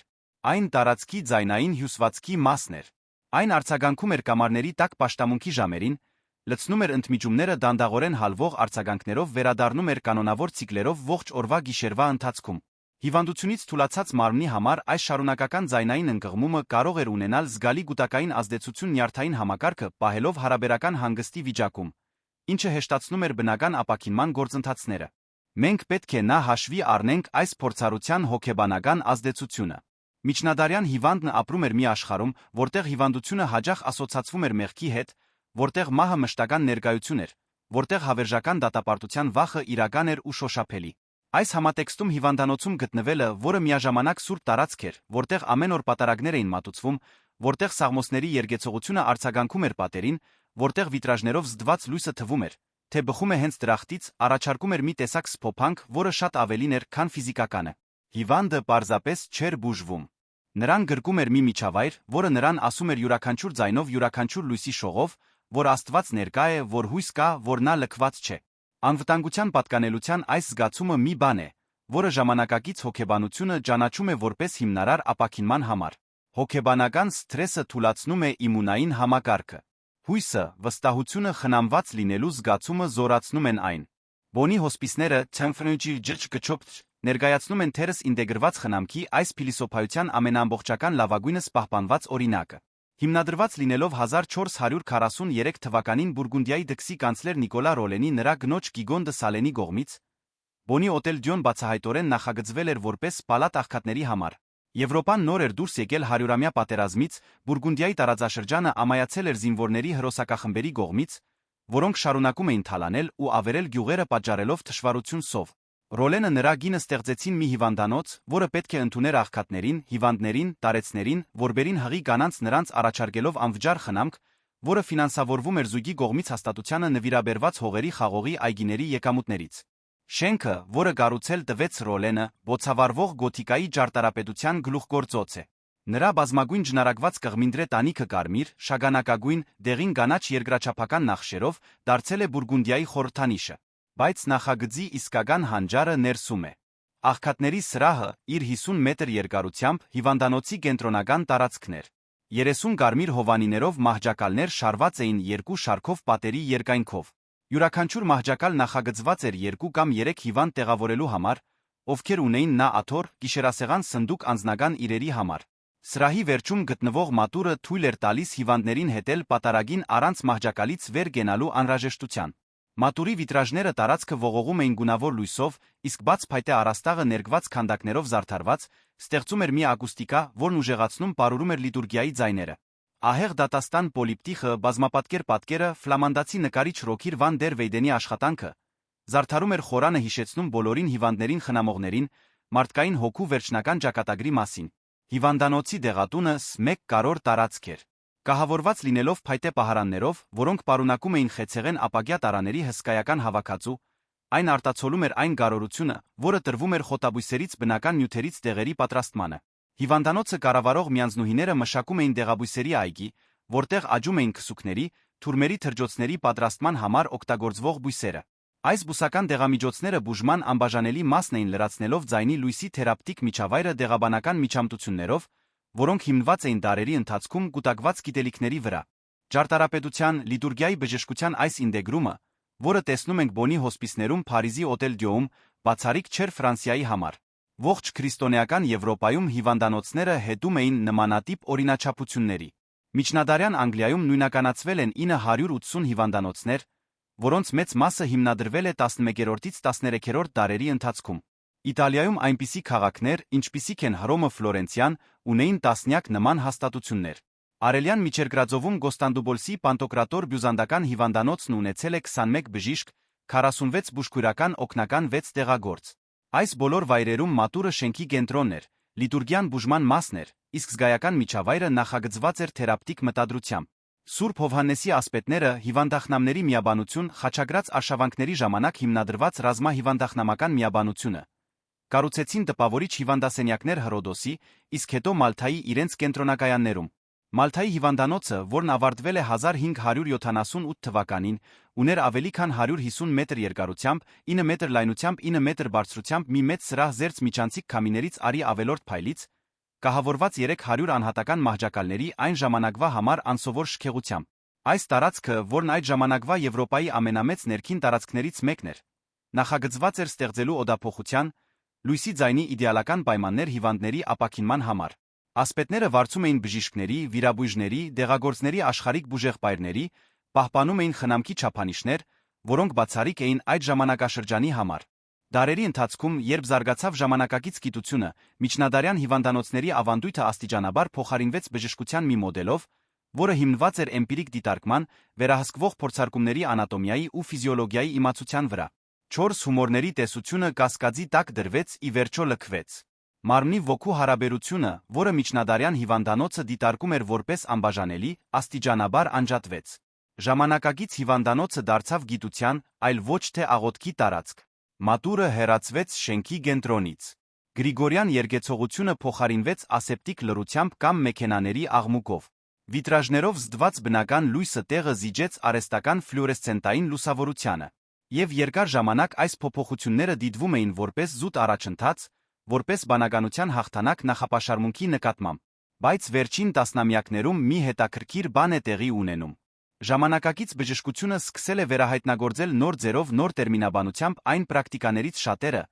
Այն տարածքի ձայնային հյուսվածքի մասն էր։ Այն արձագանքում էր կամարների տակ պաշտամունքի ժամերին, լցնում էր ընդմիջումները դանդաղորեն հալվող արձագանքներով, վերադառնում էր կանոնավոր ցիկլերով ողջ օրվա գիշերվա ընթացքում։ Հիվանդությունից թուլացած մարմնի համար այս շարունակական ձայնային ընկղմումը կարող էր ունենալ զգալի գուտակային ազդեցություն նյարդային համակարգը պահելով հարաբերական հանգստի վիճակում, ինչը հեշտացնում էր բնական ապաքինման գործընթացները։ Մենք պետք է նա հաշվի առնենք այս փորձառության հոգեբանական ազդեցությունը։ Միջնադարյան հիվանդն ապրում էր մի աշխարհում, որտեղ հիվանդությունը հաճախ ասոցացվում էր մեղքի հետ, որտեղ մահը մշտական ներկայություն էր, որտեղ հավերժական դատապարտության վախը իրական էր ու շոշափելի։ Այս համատեքստում հիվանդանոցում գտնվելը, որը միաժամանակ սուրբ տարածք էր, որտեղ ամեն օր պատարագներ էին մատուցվում, որտեղ սաղմոսների երգեցողությունը արձագանքում էր պատերին, որտեղ վիտրաժներով զդված լույսը թվում էր, թե բխում է հենց դրախտից, առաջարկում էր մի տեսակ սփոփանք, որը շատ ավելին էր, քան ֆիզիկականը։ Հիվանդը պարզապես չէր բուժվում։ Նրան գրկում էր մի միջավայր, որը նրան ասում էր յուրաքանչյուր ձայնով, յուրաքանչյուր լույսի շողով, որ Աստված ներկա է, որ հույս կա, որ նա լքված չէ։ Անվտանգության պատկանելության այս զգացումը մի բան է, որը ժամանակակից հոգեբանությունը ճանաչում է որպես հիմնարար ապաքինման համար։ Հոգեբանական սթրեսը թուլացնում է իմունային համակարգը։ Հույսը, վստահությունը խնամված լինելու զգացումը զորացնում են այն։ Բոնի հոսպիսները ներկայացնում են թերս ինտեգրված խնամքի այս փիլիսոփայության ամենաամբողջական լավագույնս պահպանված օրինակը։ Հիմնադրված լինելով 1443 թվականին Բուրգունդիայի դքսի կանցլեր Նիկոլա Ռոլենի նրա գնոջ Գիգոն դը Սալենի կողմից, Բոնի օտել Դյոն բացահայտորեն նախագծվել էր որպես պալատ աղքատների համար։ Եվրոպան նոր էր դուրս եկել 100-ամյա պատերազմից, Բուրգունդիայի տարածաշրջանը ամայացել էր զինվորների հրոսակախմբերի կողմից, որոնք շարունակում էին թալանել ու ավերել գյուղերը պատճառելով թշվառություն սով։ Ռոլենը նրա գինը ստեղծեցին մի հիվանդանոց, որը պետք է ընդուներ աղքատներին, հիվանդներին, տարեցներին, որբերին հղի կանանց նրանց առաջարկելով անվճար խնամք, որը ֆինանսավորվում էր զույգի կողմից հաստատությանը նվիրաբերված հողերի խաղողի այգիների եկամուտներից։ Շենքը, որը կառուցել տվեց Ռոլենը, բոցավառվող գոթիկայի ճարտարապետության գլուխգործոց է։ Նրա բազմագույն ջնարակված կղմինդրե տանիքը կարմիր, շագանակագույն, դեղին կանաչ երկրաչափական նախշերով դարձել է Բուրգունդիայի խորհրդանիշը, բայց նախագծի իսկական հանճարը ներսում է։ Աղքատների սրահը իր 50 մետր երկարությամբ հիվանդանոցի կենտրոնական տարածքն էր։ 30 կարմիր հովանիներով մահճակալներ շարված էին երկու շարքով պատերի երկայնքով։ Յուրաքանչյուր մահճակալ նախագծված էր 2 կամ 3 հիվանդ տեղավորելու համար, ովքեր ունեին նա աթոռ, գիշերասեղան սնդուկ անձնական իրերի համար։ Սրահի վերջում գտնվող մատուրը թույլ էր տալիս հիվանդներին հետել պատարագին առանց մահճակալից վեր կենալու անհրաժեշտության։ Մատուրի վիտրաժները տարածքը ողողում էին գունավոր լույսով, իսկ բաց փայտե առաստաղը ներկված քանդակներով զարդարված, ստեղծում էր մի ակուստիկա, որն ուժեղացնում պարուրում էր լիտուրգիայի ձայները։ Ահեղ դատաստան պոլիպտիխը, բազմապատկեր պատկերը, ֆլամանդացի նկարիչ Ռոքիր վան դեր Վեյդենի աշխատանքը զարդարում էր խորանը հիշեցնում բոլորին հիվանդներին խնամողներին, մարդկային հոգու վերջնական ճակատագրի մասին։ Հիվանդանոցի դեղատունը 1 կարոր տարածք էր։ Կահավորված լինելով փայտե պահարաններով, որոնք պարունակում էին խեցեղեն ապակյա տարաների հսկայական հավաքածու, այն արտացոլում էր այն կարորությունը, որը տրվում էր խոտաբույսերից բնական նյութերից դեղերի պատրաստմանը։ Հիվանդանոցը կառավարող միանձնուհիները մշակում էին դեղաբույսերի այգի, որտեղ աճում էին քսուքների, թուրմերի թրջոցների պատրաստման համար օգտագործվող բույսերը։ Այս բուսական դեղամիջոցները բուժման անբաժանելի մասն էին լրացնելով ձայնի լույսի թերապտիկ միջավայրը դեղաբանական միջամտություններով, որոնք հիմնված էին դարերի ընթացքում կուտակված գիտելիքների վրա։ Ճարտարապետության, լիտուրգիայի բժշկության այս ինտեգրումը, որը տեսնում ենք Բոնի հոսպիսներում Փարիզի օտել Դյոում, բացառիկ չէր Ֆրանսիայի համար։ Ողջ քրիստոնեական Եվրոպայում հիվանդանոցները հետում էին նմանատիպ օրինաչափությունների։ Միջնադարյան Անգլիայում նույնականացվել են 980 հիվանդանոցներ, որոնց մեծ մասը հիմնադրվել է 11-ից 13-րդ դարերի ընթացքում։ Իտալիայում այնպիսի քաղաքներ, ինչպիսիք են Հռոմը, Ֆլորենցիան, ունեին տասնյակ նման հաստատություններ։ Արելյան Միջերկրածովում Գոստանդուպոլսի Պանտոկրատոր բյուզանդական հիվանդանոցն ունեցել է 21 բժիշկ, 46 բուժքույրական օգնական 6 տեղագործ։ Այս բոլոր վայրերում մատուրը շենքի կենտրոնն էր, լիտուրգիան բուժման մասն էր, իսկ զգայական միջավայրը նախագծված էր թերապտիկ մտադրությամբ։ Սուրբ Հովհաննեսի ասպետները հիվանդախնամների միաբանություն խաչագրած արշավանքների ժամանակ հիմնադրված ռազմահիվանդախնամական միաբանությունը կառուցեցին տպավորիչ հիվանդասենյակներ Հռոդոսի, իսկ հետո Մալթայի իրենց կենտրոնակայաններում։ Մալթայի հիվանդանոցը, որն ավարտվել է 1578 թվականին, ուներ ավելի քան 150 մետր երկարությամբ, 9 մետր լայնությամբ, 9 մետր բարձրությամբ մի մեծ սրահ զերծ միջանցիկ քամիներից արի ավելորդ փայլից, կահավորված 300 անհատական մահճակալների այն ժամանակվա համար անսովոր շքեղությամբ։ Այս տարածքը, որն այդ ժամանակվա Եվրոպայի ամենամեծ ներքին տարածքներից մեկն էր, նախագծված էր ստեղծելու օդափոխության, լույսի ձայնի իդեալական պայմաններ հիվանդների ապաքինման համար։ Ասպետները վարձում էին բժիշկների, վիրաբույժների, դեղագործների աշխարհիկ բուժեղբայրների, պահպանում էին խնամքի չափանիշներ, որոնք բացառիկ էին այդ ժամանակաշրջանի համար։ Դարերի ընթացքում, երբ զարգացավ ժամանակակից գիտությունը, միջնադարյան հիվանդանոցների ավանդույթը աստիճանաբար փոխարինվեց բժշկության մի մոդելով, որը հիմնված էր էմպիրիկ դիտարկման, վերահսկվող փորձարկումների անատոմիայի ու ֆիզիոլոգիայի իմացության վրա։ 4 հումորների տեսությունը կասկածի տակ դրվեց, ի վերջո լքվեց։ Մարմնի ոգու հարաբերությունը, որը միջնադարյան հիվանդանոցը դիտարկում էր որպես անբաժանելի, աստիճանաբար անջատվեց։ Ժամանակակից հիվանդանոցը դարձավ գիտության, այլ ոչ թե աղոթքի տարածք։ Մատուրը հեռացվեց շենքի կենտրոնից։ Գրիգորյան երգեցողությունը փոխարինվեց ասեպտիկ լռությամբ կամ մեքենաների աղմուկով։ Վիտրաժներով զդված բնական լույսը տեղը զիջեց արհեստական ֆլյուորեսցենտային լուսավորությանը։ Եվ երկար ժամանակ այս փոփոխությունները դիտվում էին որպես զուտ առաջընթաց, որպես բանականության հաղթանակ նախապաշարմունքի նկատմամբ։ Բայց վերջին տասնամյակներում մի հետաքրքիր բան է տեղի ունենում։ Ժամանակակից բժշկությունը սկսել է վերահայտնագործել նոր ձևով, նոր տերմինաբանությամբ այն պրակտիկաներից շատերը,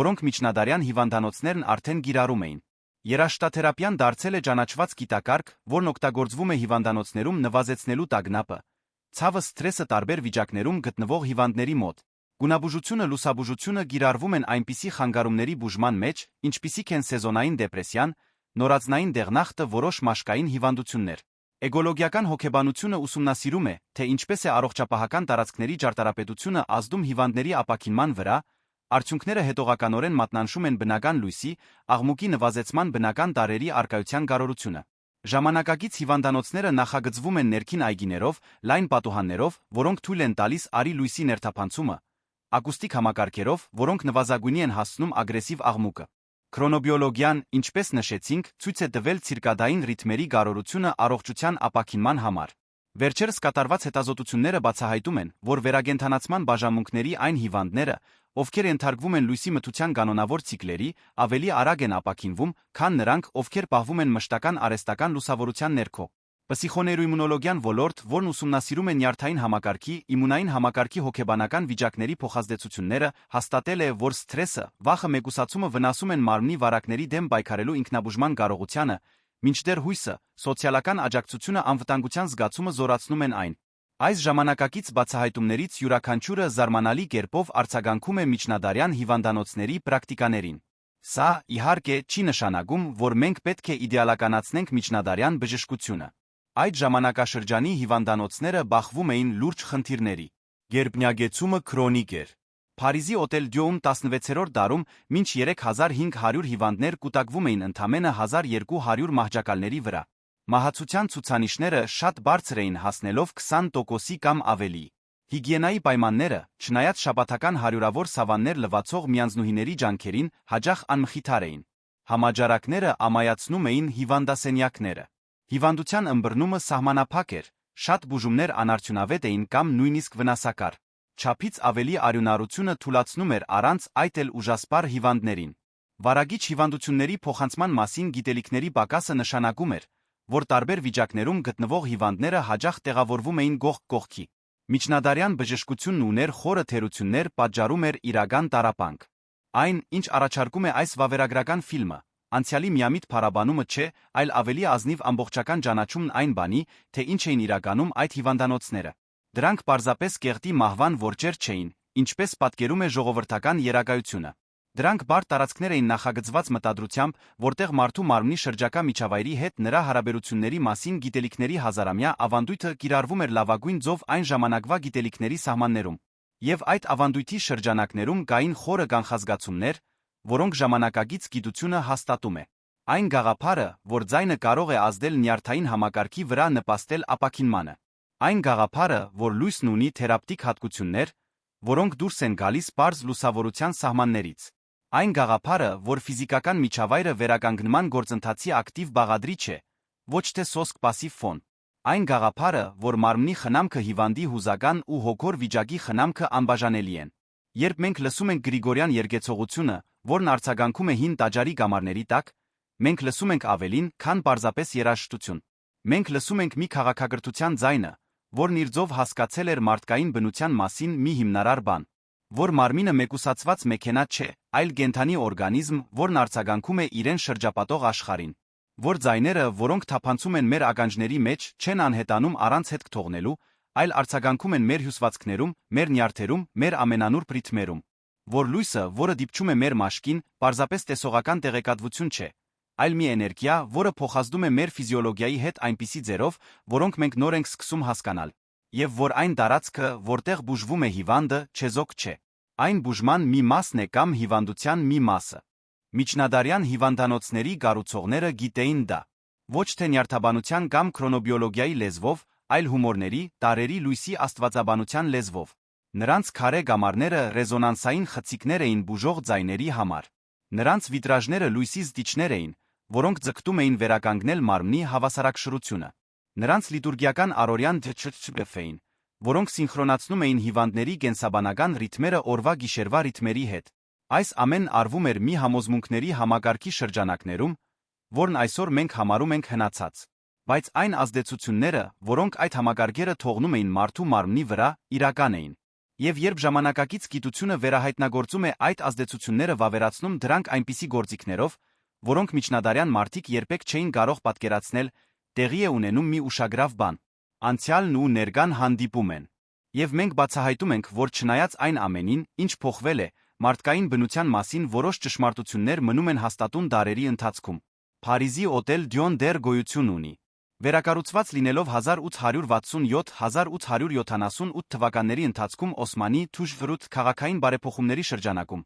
որոնք միջնադարյան հիվանդանոցներն արդեն կիրառում էին։ Երաշտաթերապիան դարձել է ճանաչված գիտակարգ, որն օգտագործվում է հիվանդանոցներում նվազեցնելու տագնապը, ցավը, սթրեսը տարբեր վիճակներում գտնվող հիվանդների մոտ։ Գունաբուժությունը, լուսաբուժությունը կիրառվում են այնպիսի խանգարումների բուժման մեջ, ինչպիսիք են սեզոնային դեպրեսիան, նորածնային դեղնախտը, որոշ մաշկային հիվանդություններ։ Էկոլոգիական հոգեբանությունը ուսումնասիրում է, թե ինչպես է առողջապահական տարածքների ճարտարապետությունը ազդում հիվանդների ապաքինման վրա, արդյունքները հետողականորեն մատնանշում են բնական լույսի, աղմուկի նվազեցման բնական տարրերի առկայության կարողությունը։ Ժամանակակից հիվանդանոցները նախագծվում են ներքին այգիներով, լայն պատուհաններով, որոնք թույլ են տալիս արի լույսի ներթափանցումը, ակուստիկ համակարգերով, որոնք նվազագույնի են հասցնում ագրեսիվ աղմուկը։ Քրոնոբիոլոգիան, ինչպես նշեցինք, ցույց է տվել ցիրկադային ռիթմերի կարողությունը առողջության ապաքինման համար։ Վերջերս կատարված հետազոտությունները բացահայտում են, որ վերագենթանացման բաժանմունքների այն հիվանդները, ովքեր ենթարկվում են լույսի մթության կանոնավոր ցիկլերի, ավելի արագ են ապաքինվում, քան նրանք, ովքեր պահվում են մշտական արհեստական լուսավորության ներքո։ Պսիխոնեյրոիմունոլոգիան ոլորտ, որն ուսումնասիրում է նյարդային համակարգի, իմունային համակարգի հոգեբանական վիճակների փոխազդեցությունները, հաստատել է, որ սթրեսը, վախը, մեկուսացումը վնասում են մարմնի վարակների դեմ պայքարելու ինքնաբուժման կարողությանը, մինչդեռ հույսը, սոցիալական աջակցությունը, անվտանգության զգացումը զորացնում են այն։ Այս ժամանակակից բացահայտումներից յուրաքանչյուրը զարմանալի կերպով արձագանքում է միջնադարյան հիվանդանոցների պրակտիկաներին։ Սա, իհարկե, չի նշանակում, որ մենք պետք է իդեալականացնենք միջնադարյան բժշկությունը։ Այդ ժամանակաշրջանի հիվանդանոցները բախվում էին լուրջ խնդիրների։ Գերբնյագեցումը քրոնիկ էր։ Փարիզի Օտել Դյոում 16-րդ դարում մինչ 3500 հիվանդներ կուտակվում էին ընդամենը 1200 մահճակալների վրա։ Մահացության ցուցանիշները շատ բարձր էին, հասնելով 20%-ի կամ ավելի։ Հիգիենայի պայմանները, չնայած շաբաթական հարյուրավոր սավաններ լվացող միանձնուհիների ջանքերին, հաճախ անմխիթար էին։ Համաճարակները ամայացնում էին հիվանդասենյակները։ Հիվանդության ըմբռնումը սահմանափակ էր, շատ բուժումներ անարդյունավետ էին կամ նույնիսկ վնասակար։ Չափից ավելի արյունարությունը թուլացնում էր առանց այդ էլ ուժասպառ հիվանդներին։ Վարագիչ հիվանդությունների փոխանցման մասին գիտելիքների պակասը նշանակում էր, որ տարբեր վիճակներում գտնվող հիվանդները հաճախ տեղավորվում էին կողք կողքի։ Միջնադարյան բժշկությունն ուներ խորը թերություններ, պատճառում էր իրական տառապանք։ Այն, ինչ առաջարկում է այս վավերագրական ֆիլմը, անցյալի միամիտ փառաբանումը չէ, այլ ավելի ազնիվ ամբողջական ճանաչումն այն բանի, թե ինչ էին իրականում այդ հիվանդանոցները։ Դրանք պարզապես կեղտի մահվան որջեր չէին, ինչպես պատկերում է ժողովրդական երակայությունը։ Դրանք բարդ տարածքներ էին նախագծված մտադրությամբ, որտեղ մարդու մարմնի շրջակա միջավայրի հետ նրա հարաբերությունների մասին գիտելիքների հազարամյա ավանդույթը կիրառվում էր լավագույն ձով այն ժամանակվա գիտելիքների սահմաններում։ Եվ այդ ավանդույթի շրջանակներում կային խորը կանխազգացումներ, որոնք ժամանակակից գիտությունը հաստատում է։ Այն գաղափարը, որ ձայնը կարող է ազդել նյարդային համակարգի վրա, նպաստել ապաքինմանը։ Այն գաղափարը, որ լույսն ունի թերապտիկ հատկություններ, որոնք դուրս են գալիս պարզ լուսավորության սահմաններից։ Այն գաղափարը, որ ֆիզիկական միջավայրը վերականգնման գործընթացի ակտիվ բաղադրիչ է, ոչ թե սոսկ պասիվ ֆոն։ Այն գաղափարը, որ մարմնի խնամքը հիվանդի հուզական ու հոգոր վիճակի խնամքը անբաժանելի են։ Երբ մենք լսում ենք Գրիգորյան երգեցողությունը, որն արձագանքում է հին տաճարի գամարների տակ, մենք լսում ենք ավելին, քան պարզապես երաժշտություն։ Մենք լսում ենք մի քաղաքակրթության ձայնը, որն իր ձով հասկացել էր մարդկային բնության մասին մի հիմնարար բան, որ մարմինը մեկուսացված մեքենա չէ, այլ կենդանի օրգանիզմ, որն արձագանքում է իրեն շրջապատող աշխարհին, որ ձայները, որոնք թափանցում են մեր ականջների մեջ, չեն անհետանում առանց հետք թողնելու, այլ արձագանքում են մեր հյուսվածքներում, մեր նյարդերում, մեր ամենանուրբ ռիթմերում, որ լույսը, որը դիպչում է մեր մաշկին, պարզապես տեսողական տեղեկատվություն չէ, այլ մի էներգիա, որը փոխազդում է մեր ֆիզիոլոգիայի հետ այնպիսի ձևով, որոնք մենք նոր ենք սկսում հասկանալ, եւ որ այն տարածքը, որտեղ բուժվում է հիվանդը, չեզոք չէ։ Այն բուժման մի մասն է կամ հիվանդության մի մասը։ Միջնադարյան հիվանդանոցների կառուցողները գիտեին դա ոչ թե նյարդաբանության կամ քրոնոբիոլոգիայի լեզվով, այլ հումորների, տարրերի լույսի աստվածաբանության լեզվով։ Նրանց քարե գամարները ռեզոնանսային խցիկներ էին բուժող ձայների համար։ Նրանց վիտրաժները լույսի զտիչներ էին, որոնք ձգտում էին վերականգնել մարմնի հավասարակշռությունը։ Նրանց լիտուրգիական առօրյան դճ էին, որոնք սինխրոնացնում էին հիվանդների կենսաբանական ռիթմերը օրվա գիշերվա ռիթմերի հետ։ Այս ամենն արվում էր մի համոզմունքների համակարգի շրջանակներում, որն այսօր մենք համարում ենք հնացած։ Բայց այն ազդեցությունները, որոնք այդ համակարգերը թողնում էին մարդու մարմնի վրա, իրական էին։ Եվ երբ ժամանակակից գիտությունը վերահայտնագործում է այդ ազդեցությունները վավերացնում դրանք այնպիսի գործիքներով, որոնք միջնադարյան մարդիկ երբեք չէին կարող պատկերացնել, տեղի է ունենում մի ուշագրավ բան։ Անցյալն ու ներկան հանդիպում են։ Եվ մենք բացահայտում ենք, որ չնայած այն ամենին, ինչ փոխվել է, մարդկային բնության մասին որոշ ճշմարտություններ մնում են հաստատուն դարերի ընթացքում։ Փարիզի օտել Դյոն դեռ գոյություն ունի։ Վերակառուցված լինելով 1867-1878 թվականների ընթացքում Օսմանի Թուժվրութ քաղաքային բարեփոխումների շրջանակում,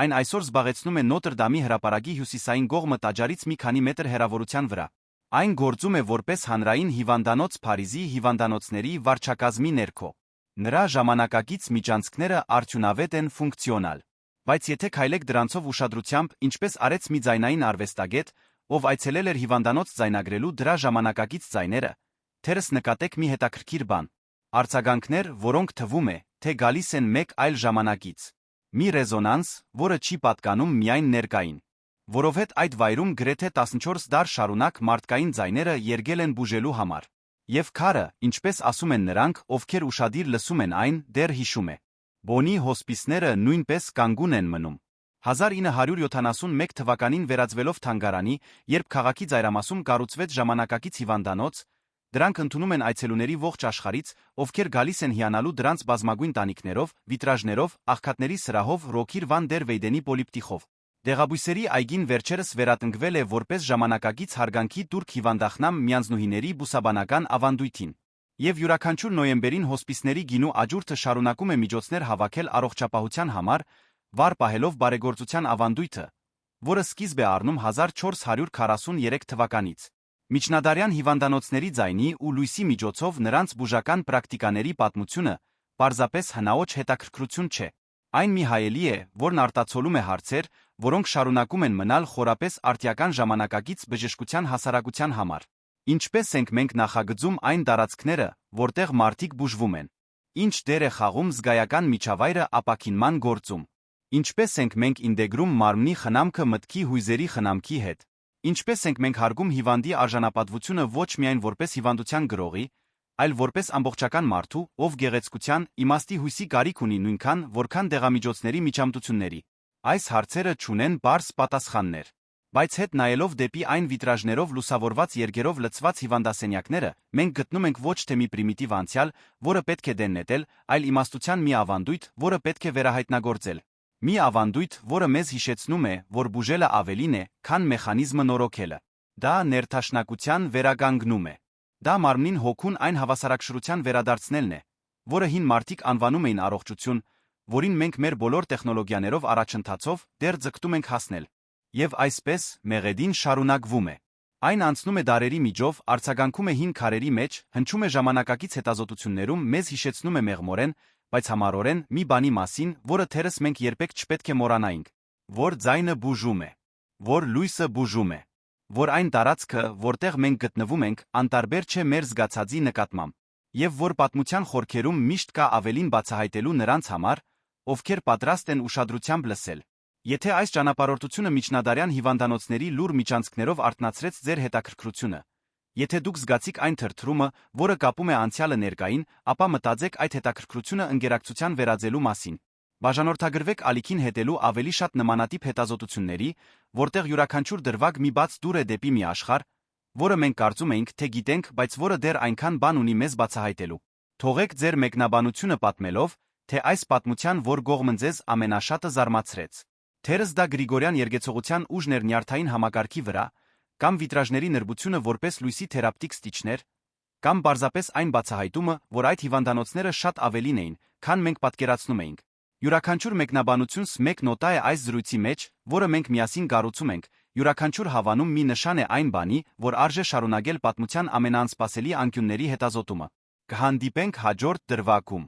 այն այսօր զբաղեցնում է Նոտր Դամի հրապարակի հյուսիսային կողմը տաճարից մի քանի մետր հեռավորության վրա։ Այն գործում է որպես հանրային հիվանդանոց Փարիզի հիվանդանոցների վարչակազմի ներքո։ Նրա ժամանակակից միջանցքները արդյունավետ են ֆունկցիոնալ։ Բայց եթե քայլեք դրանցով ուշադրությամբ, ինչպես արեց մի ձայնային արվեստագետ, ով այցելել էր հիվանդանոց ձայնագրելու դրա ժամանակակից ձայները, թերս նկատեք մի հետաքրքիր բան. արձագանքներ, որոնք թվում է, թե գալիս են մեկ այլ ժամանակից։ Մի ռեզոնանս, որը չի պատկանում միայն ներկային։ Որովհետև այդ վայրում գրեթե 14 դար շարունակ մարդկային ձայները երգել են բուժելու համար։ Եվ քարը, ինչպես ասում են նրանք, ովքեր ուշադիր լսում են այն, դեռ հիշում է։ Բոնի հոսպիսները նույնպես կանգուն են մնում։ 1971 թվականին վերածվելով թանգարանի, երբ քաղաքի ծայրամասում կառուցվեց ժամանակակից հիվանդանոց, դրանք ընդունում են այցելուների ողջ աշխարհից, ովքեր գալիս են հիանալու դրանց բազմագույն տանիքներով, վիտրաժներով, աղքատների սրահով, Ռոքիր Վան դեր Վեյդենի պոլիպտիխով։ Դեղաբույսերի այգին վերջերս վերատնկվել է որպես ժամանակակից հարգանքի տուրք հիվանդախնամ միանձնուհիների բուսաբանական ավանդույթին։ Եվ յուրաքանչյուր նոյեմբերին հոսպիսների գինու աճուրդը շարունակում է միջոցներ հավաքել առողջապահության համար, վառ պահելով բարեգործության ավանդույթը, որը սկիզբ է առնում 1443 թվականից։ Միջնադարյան հիվանդանոցների ձայնի ու լույսի միջոցով նրանց բուժական պրակտիկաների պատմությունը պարզապես հնաոճ հետաքրքրություն չէ։ Այն մի հայելի է, որն արտացոլում է հարցեր, որոնք շարունակում են մնալ խորապես արտիական ժամանակակից բժշկության հասարակության համար։ Ինչպես ենք մենք նախագծում այն տարածքները, որտեղ մարդիկ բուժվում են։ Ինչ դեր է խաղում զգայական միջավայրը ապաքինման գործում։ Ինչպես ենք մենք ինտեգրում մարմնի խնամքը մտքի հույզերի խնամքի հետ։ Ինչպես ենք մենք հարգում հիվանդի արժանապատվությունը ոչ միայն որպես հիվանդության գրողի, այլ որպես ամբողջական մարդու, ով գեղեցկության, իմաստի հույսի կարիք ունի նույնքան, որքան դեղամիջոցների միջամտությունների։ Այս հարցերը չունեն պարզ պատասխաններ։ Բայց հետ նայելով դեպի այն վիտրաժներով լուսավորված երգերով լցված հիվանդասենյակները, մենք գտնում ենք ոչ թե մի պրիմիտիվ անցյալ, որը պետք է դեն նետել, այլ իմաստության մի ավանդույթ, որը պետք է վերահայտնագործել։ Մի ավանդույթ, որը մեզ հիշեցնում է, որ բուժելը ավելին է, քան մեխանիզմը նորոգելը։ Դա ներթաշնակության վերականգնում է։ Դա մարմնին հոգուն այն հավասարակշռության վերադարձնելն է, որը հին մարդիկ անվանում էին առողջություն, որին մենք մեր բոլոր տեխնոլոգիաներով առաջընթացով դեռ ձգտում ենք հասնել։ Եվ այսպես, մեղեդին շարունակվում է։ Այն անցնում է դարերի միջով, արձագանքում է հին քարերի մեջ, հնչում է ժամանակակից հետազոտություններում, մեզ հիշեցնում է մեղմորեն, բայց համառորեն մի բանի մասին, որը թերս մենք երբեք չպետք է մոռանայինք, որ ձայնը բուժում է, որ լույսը բուժում է, որ այն տարածքը, որտեղ մենք գտնվում ենք, անտարբեր չէ մեր զգացածի նկատմամբ, եւ որ պատմության խորքերում միշտ կա ավելին բացահայտելու նրանց համար, ովքեր պատրաստ են ուշադրությամբ լսել։ Եթե այս ճանապարհորդությունը միջնադարյան հիվանդանոցների լուր միջանցքներով արթնացրեց ձեր հետաքրքրությունը, եթե դուք զգացիք այն թրթռումը, որը կապում է անցյալը ներկային, ապա մտածեք այդ հետաքրքրությունը ընկերակցության վերածելու մասին։ Բաժանորդագրվեք ալիքին հետելու ավելի շատ նմանատիպ հետազոտությունների, որտեղ յուրաքանչյուր դրվագ մի բաց դուր է դեպի մի աշխարհ, որը մենք կարծում էինք, թե գիտենք, բայց որը դեռ այնքան բան ունի մեզ բացահայտելու։ Թողեք ձեր մեկնաբանությունը պատմելով, թե այս պատմության որ կողմն ձեզ ամենաշատը զարմացրեց։ Թերս դա Գրիգորյան երգեցողության ուժն էր նյարդային համակարգի վրա, կամ վիտրաժների նրբությունը որպես լույսի թերապտիկ ստիճներ, կամ պարզապես այն բացահայտումը, որ այդ հիվանդանոցները շատ ավելին էին, քան մենք պատկերացնում էինք։ Յուրաքանչյուր մեկնաբանությունս մեկ նոտա է այս զրույցի մեջ, որը մենք միասին կառուցում ենք, յուրաքանչյուր հավանում մի նշան է այն բանի, որ արժե շարունակել պատմության ամենաանսպասելի անկյունների հետազոտումը։ Կհանդիպենք հաջորդ դրվագում։